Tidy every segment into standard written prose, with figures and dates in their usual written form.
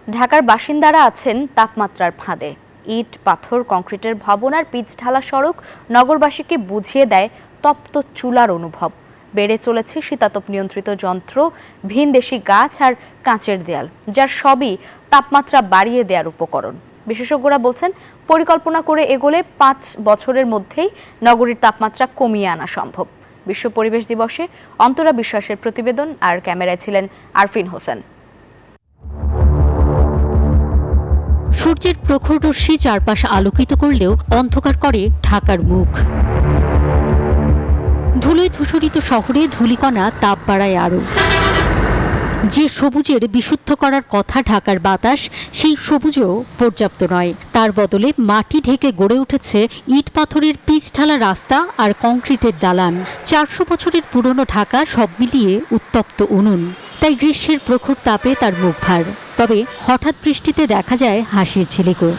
ঢাকার বাসিন্দারা আছেন তাপমাত্রার ফাঁদে। ইট, পাথর, কংক্রিটের ভবন আর পিচ ঢালা সড়ক নগরবাসীকে বুঝিয়ে দেয় তপ্ত চুলার অনুভব। বেড়ে চলেছে শীতাতপ নিয়ন্ত্রিত যন্ত্র, ভিনদেশি গাছ আর কাঁচের দেয়াল, যার সবই তাপমাত্রা বাড়িয়ে দেওয়ার উপকরণ। বিশেষজ্ঞরা বলছেন, পরিকল্পনা করে এগোলে 5 বছরের মধ্যেই নগরীর তাপমাত্রা কমিয়ে আনা সম্ভব। বিশ্ব পরিবেশ দিবসে অন্তরা বিশ্বাসের প্রতিবেদন, আর ক্যামেরায় ছিলেন আরফিন হোসেন। সূর্যের প্রখর রশ্মি চারপাশ আলোকিত করলেও অন্ধকার করে ঢাকার মুখ। ধুলোয় ধূসরিত শহরে ধূলিকণা তাপ বাড়ায় আরো। যে সবুজের বিশুদ্ধ করার কথা ঢাকার বাতাস, সেই সবুজও পর্যাপ্ত নয়। তার বদলে মাটি ঢেকে গড়ে উঠেছে ইট পাথরের পিচ ঢালা রাস্তা আর কংক্রিটের দালান। 400 বছরের পুরনো ঢাকা সব মিলিয়ে উত্তপ্ত উনুন। তাই গ্রীষ্মের প্রখর তাপে তার মুখ ভার। তবে হঠাৎ বৃষ্টিতে দেখা যায় হাসির ঝিলিকও।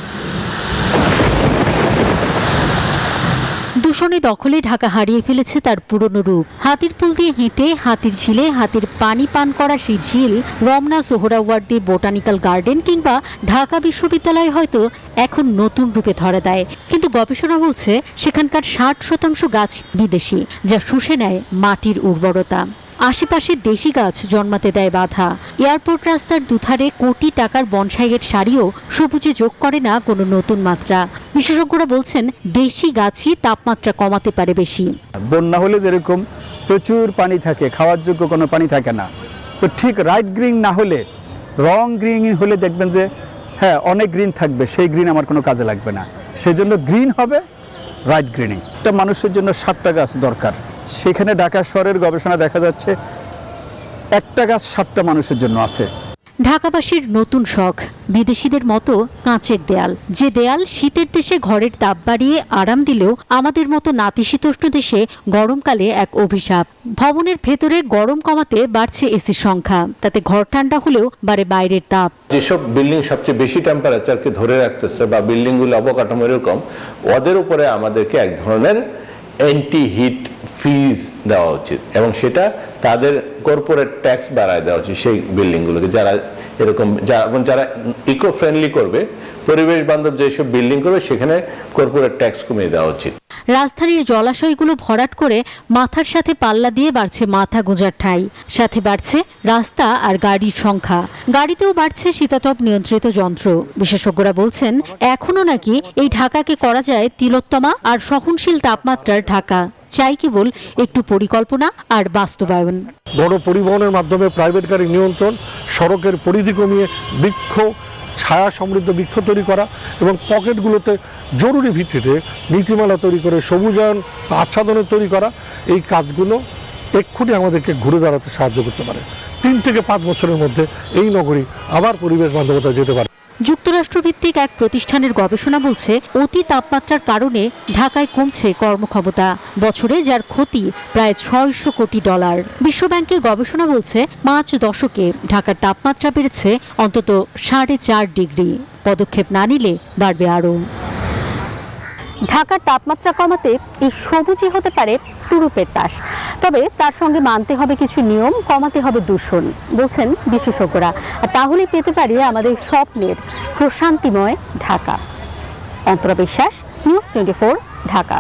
দূষণে দখলে ঢাকা হারিয়ে ফেলেছে তার পুরনো রূপ। হাতির পুল দিয়ে হেঁটে, হাতির ঝিলে হাতির পানি পান করা সেই ঝিল, রমনা সোহরাওয়ার্দী বোটানিক্যাল গার্ডেন কিংবা ঢাকা বিশ্ববিদ্যালয় হয়তো এখন নতুন রূপে ধরা দেয়। কিন্তু গবেষণা বলছে সেখানকার 60% গাছ বিদেশি, যা শুষে নেয় মাটির উর্বরতা। আশেপাশে দেশি গাছ জন্মাতে দেয় বাধা। এয়ারপোর্ট রাস্তার দুধারে কোটি টাকার বনসাইয়ের সারিও সবুজে যোগ করে না কোনো নতুন মাত্রা। বিশেষজ্ঞরা বলছেন, দেশি গাছই তাপমাত্রা কমাতে পারে বেশি। বন্যা হলে যেরকম প্রচুর পানি থাকে, খাওয়ার যোগ্য কোনো পানি থাকে না, তো ঠিক রাইট গ্রিন না হলে, রং গ্রিন হলে দেখবেন যে হ্যাঁ অনেক গ্রিন থাকবে, সেই গ্রিন আমার কোনো কাজে লাগবে না। সেই জন্য গ্রিন হবে রাইট গ্রিনিং। একটা মানুষের জন্য 60টা গাছ দরকার। সেখানে ঢাকা শহরের গবেষণা দেখা যাচ্ছে একটা গাছ 60টা মানুষের জন্য আছে। ঢাকাবাসীর নতুন শখ, বিদেশিদের মতো কাঁচের দেয়াল। যে দেয়াল শীতের দেশে ঘরের তাপ বাড়িয়ে আরাম দিলেও আমাদের মতো নাতিশীতোষ্ণ দেশে গরমকালে এক অভিশাপ। ভবনের ভেতরে গরম কমাতে বাড়ছে এসির সংখ্যা, তাতে ঘর ঠান্ডা হলেও বাড়ে বাইরের তাপ। যেসব বিল্ডিং সবচেয়ে বেশি টেম্পারেচারকে ধরে রাখতেছে বা বিল্ডিংগুলো অবকাঠামো এরকম, ওদের উপরে আমাদেরকে এক ধরনের অ্যান্টি হিট ফিজ দেওয়া উচিত, এবং সেটা তাদের কর্পোরেট ট্যাক্স বাড়ায় দেওয়া উচিত সেই বিল্ডিংগুলোকে। যারা এরকম যারা ইকো ফ্রেন্ডলি করবে, পরিবেশ বান্ধব যেসব বিল্ডিং করবে, সেখানে কর্পোরেট ট্যাক্স কমিয়ে দেওয়া উচিত। রাজধানীর জলাশয়গুলো ভরাট করে মাথার সাথে পাল্লা দিয়ে বাড়ছে মাথা গোঁজার ঠাঁই, সাথে বাড়ছে রাস্তা আর গাড়ির সংখ্যা। গাড়িতেও বাড়ছে শীতাতপ নিয়ন্ত্রিত যন্ত্র। বিশেষজ্ঞরা বলছেন, এখনো নাকি এই ঢাকাকে করা যায় তিলোত্তমা আর সহনশীল তাপমাত্রার ঢাকা। চাই কেবল একটু পরিকল্পনা আর বাস্তবায়ন। বড় পরিবহনের মাধ্যমে প্রাইভেট গাড়ি নিয়ন্ত্রণ, সড়কের পরিধি কমিয়ে বৃক্ষ, ছায়া সমৃদ্ধ বৃক্ষ তৈরি করা এবং পকেটগুলোতে জরুরি ভিত্তিতে নীতিমালা তৈরি করে সবুজায়ন আচ্ছাদনের তৈরি করা, এই কাজগুলো এক্ষুনি আমাদেরকে ঘুরে দাঁড়াতে সাহায্য করতে পারে। 3 থেকে 5 বছরের মধ্যে এই নগরী আবার পরিবেশ বান্ধবতা যেতে পারে। যুক্তরাষ্ট্রভিত্তিক এক প্রতিষ্ঠানের গবেষণা বলছে, অতি তাপমাত্রার কারণে ঢাকায় কমছে কর্মক্ষমতা, বছরে যার ক্ষতি প্রায় $600 কোটি। বিশ্বব্যাংকের গবেষণা বলছে, 5 দশকে ঢাকার তাপমাত্রা বেড়েছে অন্তত 4.5 ডিগ্রি। পদক্ষেপ না নিলে বাড়বে আরও। ঢাকার তাপমাত্রা কমাতে এই সবুজই হতে পারে তুরুপের তাস। তবে তার সঙ্গে মানতে হবে কিছু নিয়ম, কমাতে হবে দূষণ, বলছেন বিশেষজ্ঞরা। আর তাহলে পেতে পারি আমাদের স্বপ্নের প্রশান্তিময় ঢাকা। অন্তরা বিশ্বাস, নিউজ 24, ঢাকা।